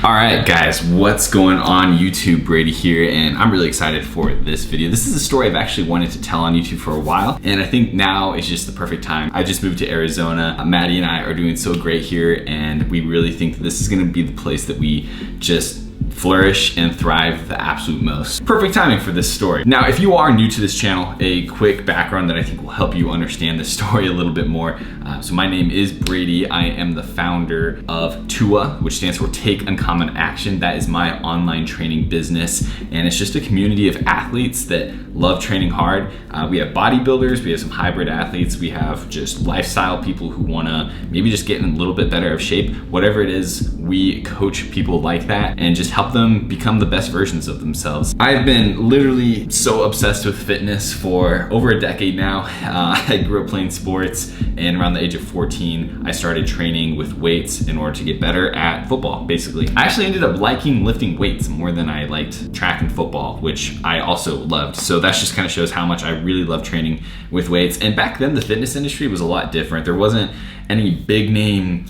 All right, guys, what's going on YouTube? Brady here, and I'm really excited for this video. This is a story I've actually wanted to tell on YouTube for a while, and I think now is just the perfect time. I just moved to Arizona. Maddie and I are doing so great here, and we really think that this is gonna be the place that we just flourish and thrive the absolute most. Perfect timing for this story. Now, if you are new to this channel, a quick background that I think will help you understand this story a little bit more. So my name is Brady. I am the founder of TUA, which stands for Take Uncommon Action. That is my online training business, and it's just a community of athletes that love training hard. We have bodybuilders, we have some hybrid athletes, we have just lifestyle people who wanna maybe just get in a little bit better of shape. Whatever it is, we coach people like that and just help them become the best versions of themselves. I've been literally so obsessed with fitness for over a decade now. I grew up playing sports, and around the age of 14, I started training with weights in order to get better at football, basically. I actually ended up liking lifting weights more than I liked track and football, which I also loved. So that just kind of shows how much I really love training with weights. And back then, the fitness industry was a lot different. There wasn't any big name,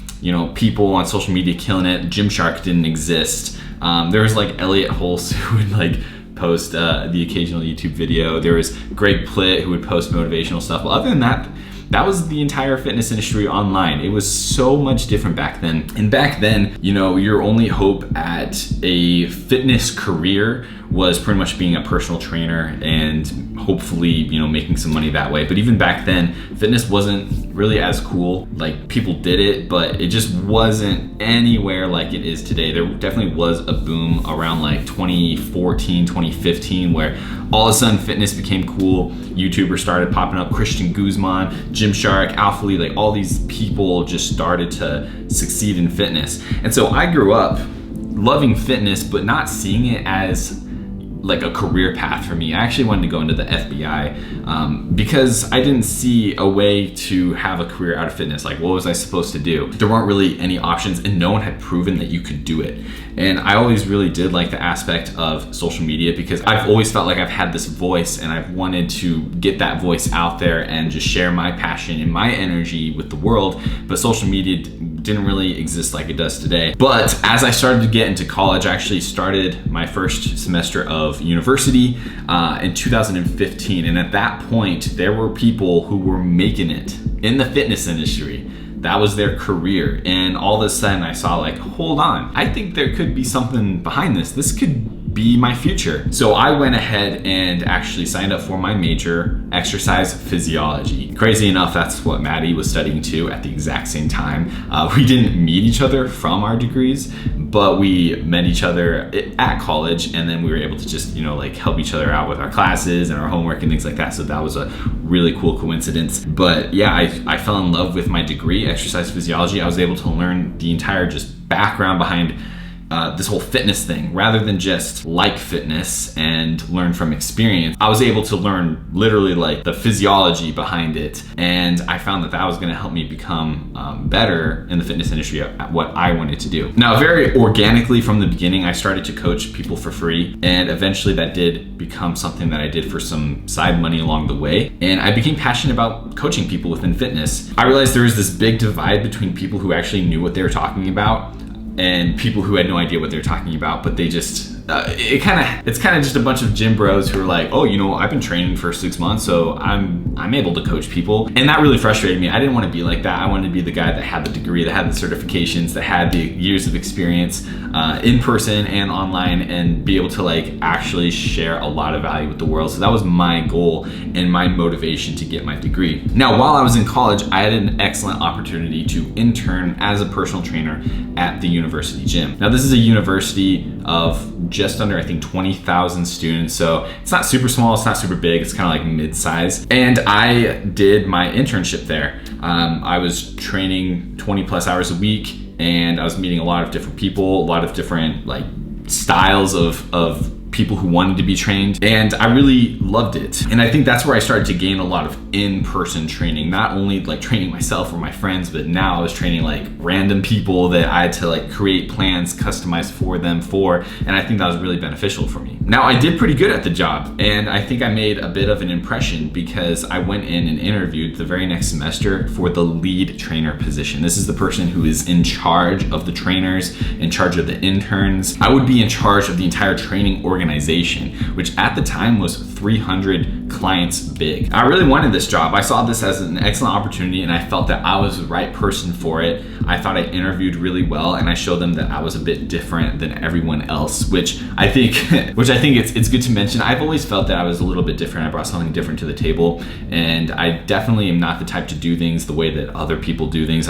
people on social media killing it. Gymshark didn't exist. There was like Elliot Hulse who would post the occasional YouTube video. There was Greg Plitt who would post motivational stuff. But other than that, that was the entire fitness industry online. It was so much different back then. And back then, your only hope at a fitness career was pretty much being a personal trainer and hopefully, making some money that way. But even back then, fitness wasn't really as cool. Like, people did it, but it just wasn't anywhere like it is today. There definitely was a boom around 2014, 2015, where all of a sudden fitness became cool. YouTubers started popping up, Christian Guzman, Gymshark, Alpha Lee, all these people just started to succeed in fitness. And so I grew up loving fitness, but not seeing it as a career path for me. I actually wanted to go into the FBI because I didn't see a way to have a career out of fitness. What was I supposed to do? There weren't really any options, and no one had proven that you could do it. And I always really did like the aspect of social media because I've always felt like I've had this voice, and I've wanted to get that voice out there and just share my passion and my energy with the world. But social media didn't really exist like it does today. But as I started to get into college, I actually started my first semester of university in 2015. And at that point, there were people who were making it in the fitness industry. That was their career. And all of a sudden I saw hold on, I think there could be something behind this. This could be my future. So I went ahead and actually signed up for my major, exercise physiology. Crazy enough, that's what Maddie was studying too at the exact same time. We didn't meet each other from our degrees, but we met each other at college, and then we were able to just, help each other out with our classes and our homework and things like that. So that was a really cool coincidence. But yeah, I fell in love with my degree, exercise physiology. I was able to learn the entire just background behind this whole fitness thing, rather than just like fitness and learn from experience. I was able to learn literally the physiology behind it, and I found that was going to help me become better in the fitness industry at what I wanted to do. Now, very organically from the beginning, I started to coach people for free, and eventually that did become something that I did for some side money along the way, and I became passionate about coaching people within fitness. I realized there was this big divide between people who actually knew what they were talking about and people who had no idea what they're talking about, but they just, it's kind of just a bunch of gym bros who are like, oh, I've been training for 6 months, so I'm able to coach people. And that really frustrated me. I didn't want to be like that. I wanted to be the guy that had the degree, that had the certifications, that had the years of experience in person and online, and be able to actually share a lot of value with the world. So that was my goal and my motivation to get my degree. Now, while I was in college, I had an excellent opportunity to intern as a personal trainer at the university gym. Now, this is a university of just under, I think, 20,000 students. So it's not super small, it's not super big, it's kind of mid-size. And I did my internship there. I was training 20 plus hours a week, and I was meeting a lot of different people, a lot of different styles of people who wanted to be trained, and I really loved it. And I think that's where I started to gain a lot of in-person training, not only like training myself or my friends, but now I was training like random people that I had to like create plans customized for them and I think that was really beneficial for me. Now, I did pretty good at the job, and I think I made a bit of an impression because I went in and interviewed the very next semester for the lead trainer position. This is the person who is in charge of the trainers, in charge of the interns. I would be in charge of the entire training organization, which at the time was 300 clients big. I really wanted this job. I saw this as an excellent opportunity, and I felt that I was the right person for it. I thought I interviewed really well, and I showed them that I was a bit different than everyone else, which I think it's good to mention. I've always felt that I was a little bit different. I brought something different to the table, and I definitely am not the type to do things the way that other people do things.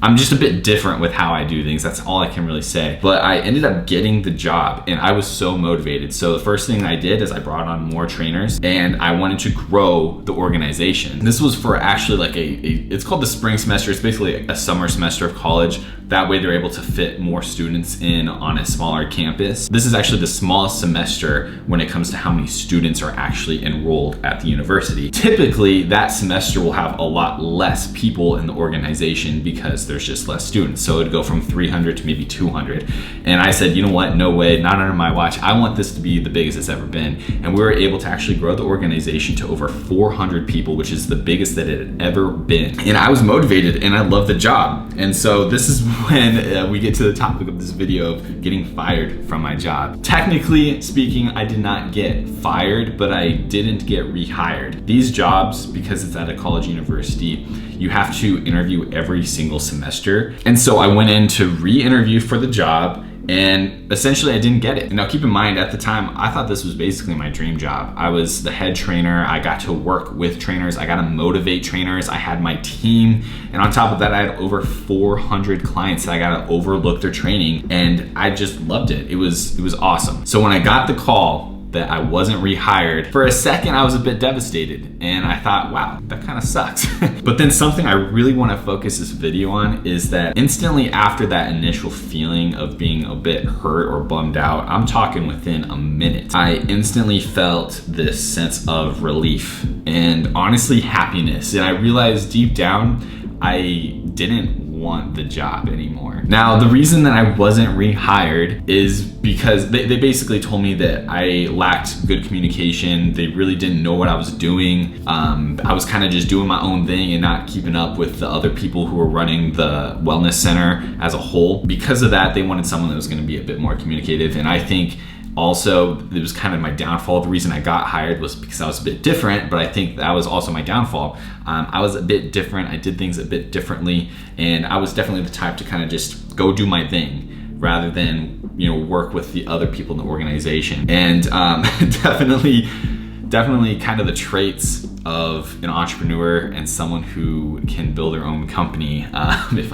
I'm just a bit different with how I do things. That's all I can really say. But I ended up getting the job, and I was so motivated. So the first thing I did is I brought on more trainers, and I wanted to grow the organization. This was for actually like it's called the spring semester. It's basically a summer semester of college. That way they're able to fit more students in on a smaller campus. This is actually the smallest semester when it comes to how many students are actually enrolled at the university. Typically, that semester will have a lot less people in the organization because there's just less students. So it'd go from 300 to maybe 200. And I said, you know what, no way, not under my watch. I want this to be the biggest it's ever been. And we were able to actually grow the organization to over 400 people, which is the biggest that it had ever been. And I was motivated, and I loved the job. And so this is when we get to the topic of this video of getting fired from my job. Technically speaking, I did not get fired, but I didn't get rehired. These jobs, because it's at a college university, you have to interview every single semester. And so I went in to re-interview for the job, and essentially I didn't get it. Now keep in mind, at the time, I thought this was basically my dream job. I was the head trainer. I got to work with trainers. I got to motivate trainers. I had my team. And on top of that, I had over 400 clients that I got to overlook their training. And I just loved it. It was awesome. So when I got the call that I wasn't rehired, for a second I was a bit devastated, and I thought, wow, that kind of sucks. But then something I really want to focus this video on is that instantly after that initial feeling of being a bit hurt or bummed out, I'm talking within a minute, I instantly felt this sense of relief and honestly happiness. And I realized deep down I didn't want the job anymore. Now, the reason that I wasn't rehired is because they basically told me that I lacked good communication. They really didn't know what I was doing. I was kind of just doing my own thing and not keeping up with the other people who were running the wellness center as a whole. Because of that, they wanted someone that was going to be a bit more communicative. And I think also, it was kind of my downfall. The reason I got hired was because I was a bit different, but I think that was also my downfall. I was a bit different. I did things a bit differently, and I was definitely the type to kind of just go do my thing rather than, you know, work with the other people in the organization. And definitely kind of the traits of an entrepreneur and someone who can build their own company. If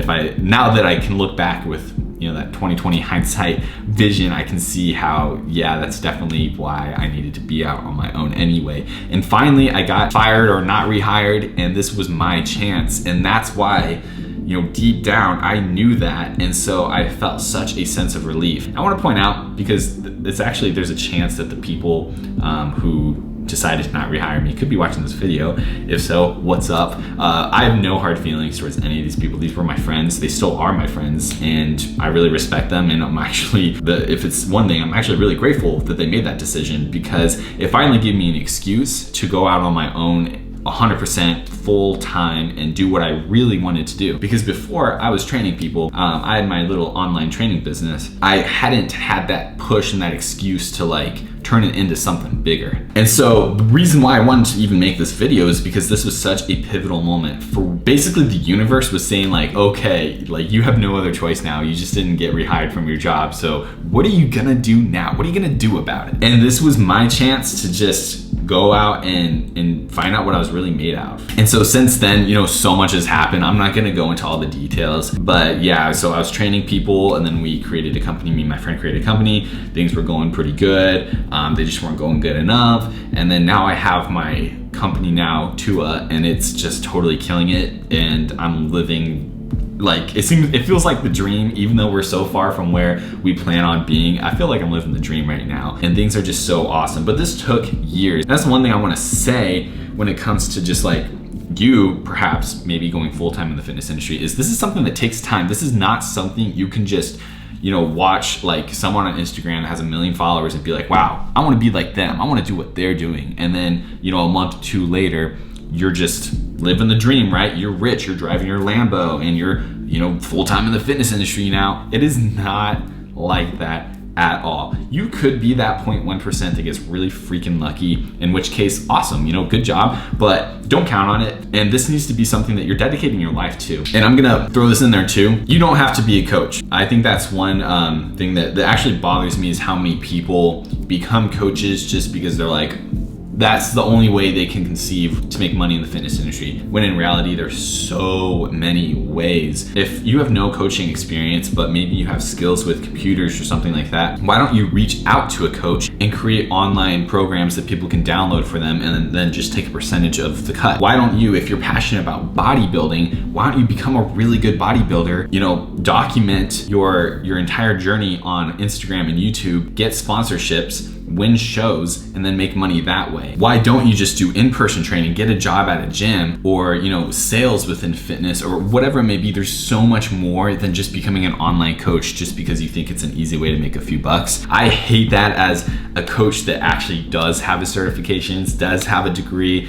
I now that I can look back with, you know, that 2020 hindsight vision, I can see how, yeah, that's definitely why I needed to be out on my own anyway. And finally, I got fired or not rehired, and this was my chance. And that's why, you know, deep down, I knew that. And so I felt such a sense of relief. I want to point out, because it's actually, there's a chance that the people who decided to not rehire me could be watching this video. If so, what's up? I have no hard feelings towards any of these people. These were my friends. They still are my friends, and I really respect them. And I'm actually, if it's one thing, I'm actually really grateful that they made that decision, because it finally gave me an excuse to go out on my own 100% full time and do what I really wanted to do. Because before I was training people, I had my little online training business. I hadn't had that push and that excuse to like turn it into something bigger. And so the reason why I wanted to even make this video is because this was such a pivotal moment. For basically the universe was saying like, okay, like you have no other choice now. You just didn't get rehired from your job. So what are you gonna do now? What are you gonna do about it? And this was my chance to just go out and find out what I was really made out of. And so since then, you know, so much has happened. I'm not gonna go into all the details, but yeah, so I was training people, and then we created a company. Me and my friend created a company. Things were going pretty good. They just weren't going good enough. And then now I have my company now, Tua, and it's just totally killing it. And I'm living like, it feels like the dream, even though we're so far from where we plan on being. I feel like I'm living the dream right now, and things are just so awesome. But this took years. That's one thing I want to say when it comes to just like you perhaps maybe going full-time in the fitness industry, is this is something that takes time. This is not something you can just, you know, watch like someone on Instagram that has 1 million followers and be like, wow, I want to be like them. I want to do what they're doing. And then, you know, a month or two later, you're just living the dream, right? You're rich, you're driving your Lambo, and you're, you know, full-time in the fitness industry now. It is not like that at all. You could be that 0.1% that gets really freaking lucky, in which case, awesome, you know, good job, but don't count on it. And this needs to be something that you're dedicating your life to. And I'm gonna throw this in there too. You don't have to be a coach. I think that's one thing that actually bothers me, is how many people become coaches just because they're like, that's the only way they can conceive to make money in the fitness industry, when in reality there's so many ways. If you have no coaching experience, but maybe you have skills with computers or something like that, why don't you reach out to a coach and create online programs that people can download for them, and then just take a percentage of the cut? Why don't you, if you're passionate about bodybuilding, why don't you become a really good bodybuilder? You know, document your entire journey on Instagram and YouTube, get sponsorships, win shows, and then make money that way. Why don't you just do in-person training, get a job at a gym, or, you know, sales within fitness, or whatever it may be? There's so much more than just becoming an online coach just because you think it's an easy way to make a few bucks. I hate that as a coach that actually does have the certifications, does have a degree,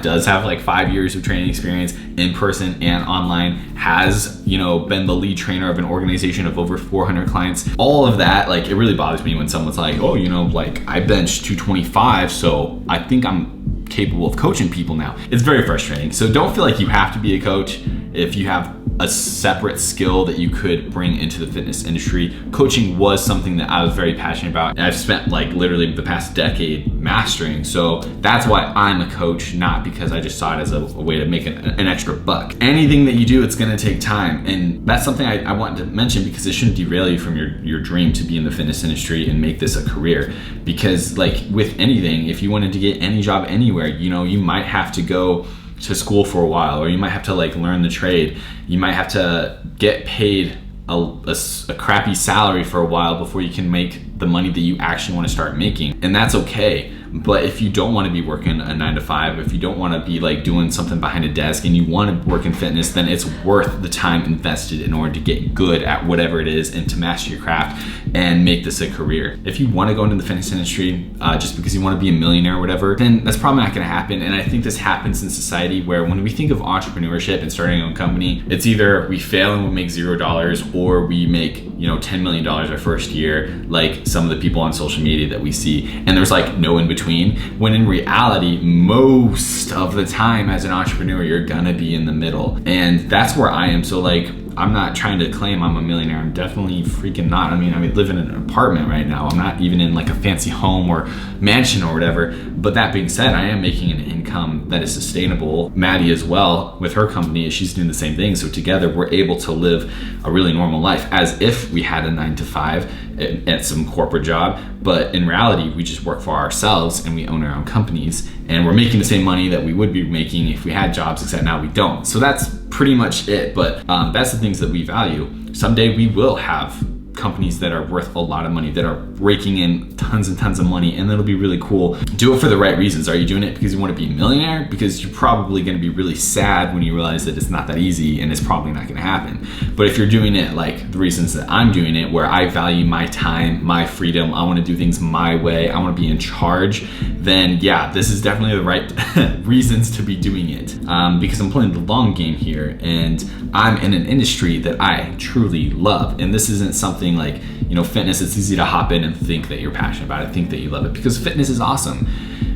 does have like 5 years of training experience in person and online, has, you know, been the lead trainer of an organization of over 400 clients. All of that, like, it really bothers me when someone's like, oh, you know, like, I bench 225, so I think I'm capable of coaching people now. It's very frustrating. So don't feel like you have to be a coach. If you have a separate skill that you could bring into the fitness industry, coaching was something that I was very passionate about, and I've spent like literally the past decade mastering. So that's why I'm a coach, not because I just saw it as a way to make an extra buck. Anything that you do, it's gonna take time, and that's something I wanted to mention, because it shouldn't derail you from your dream to be in the fitness industry and make this a career. Because like with anything, if you wanted to get any job anywhere, you know, you might have to go to school for a while, or you might have to like learn the trade. You might have to get paid a crappy salary for a while before you can make the money that you actually want to start making. And that's okay. But if you don't want to be working a 9 to 5, if you don't want to be like doing something behind a desk and you want to work in fitness, then it's worth the time invested in order to get good at whatever it is and to master your craft and make this a career. If you want to go into the fitness industry just because you want to be a millionaire or whatever, then that's probably not going to happen. And I think this happens in society, where when we think of entrepreneurship and starting our own company, it's either we fail and we make $0, or we make, you know, $10 million our first year, like some of the people on social media that we see. And there's like no in between. When in reality, most of the time as an entrepreneur, you're gonna be in the middle. And that's where I am. So like, I'm not trying to claim I'm a millionaire. I'm definitely freaking not. I mean, I live in an apartment right now. I'm not even in like a fancy home or mansion or whatever. But that being said, I am making an income that is sustainable. Maddie as well, with her company, she's doing the same thing. So together we're able to live a really normal life, as if we had a 9 to 5 at some corporate job. But in reality, we just work for ourselves and we own our own companies, and we're making the same money that we would be making if we had jobs, except now we don't. So that's pretty much it. But that's the things that we value. Someday we will have companies that are worth a lot of money, that are raking in tons and tons of money, and that'll be really cool. Do it for the right reasons. Are you doing it because you want to be a millionaire? Because you're probably going to be really sad when you realize that it's not that easy, and it's probably not going to happen. But if you're doing it like the reasons that I'm doing it, where I value my time, my freedom, I want to do things my way, I want to be in charge, then yeah, this is definitely the right reasons to be doing it. Because I'm playing the long game here, and I'm in an industry that I truly love. And this isn't something like, you know, fitness, it's easy to hop in and think that you're passionate about it, think that you love it, because fitness is awesome.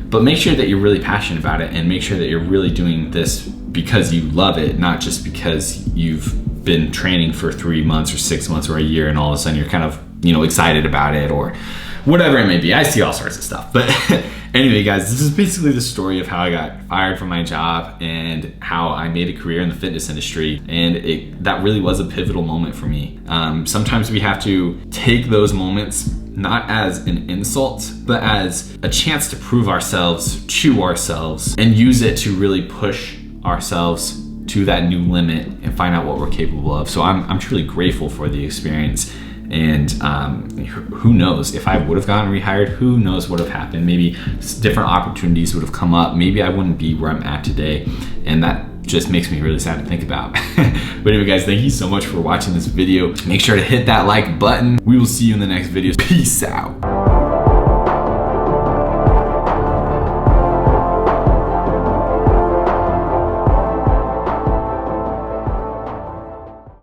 But make sure that you're really passionate about it, and make sure that you're really doing this because you love it, not just because you've been training for 3 months or 6 months or a year and all of a sudden you're kind of, you know, excited about it or whatever it may be. I see all sorts of stuff. But anyway, guys, this is basically the story of how I got fired from my job and how I made a career in the fitness industry. And that really was a pivotal moment for me. Sometimes we have to take those moments not as an insult, but as a chance to prove ourselves to ourselves and use it to really push ourselves to that new limit and find out what we're capable of. So I'm truly grateful for the experience. And who knows, if I would have gotten rehired, who knows what would have happened. Maybe different opportunities would have come up. Maybe I wouldn't be where I'm at today. And that just makes me really sad to think about. But anyway guys, thank you so much for watching this video. Make sure to hit that like button. We will see you in the next video. Peace out.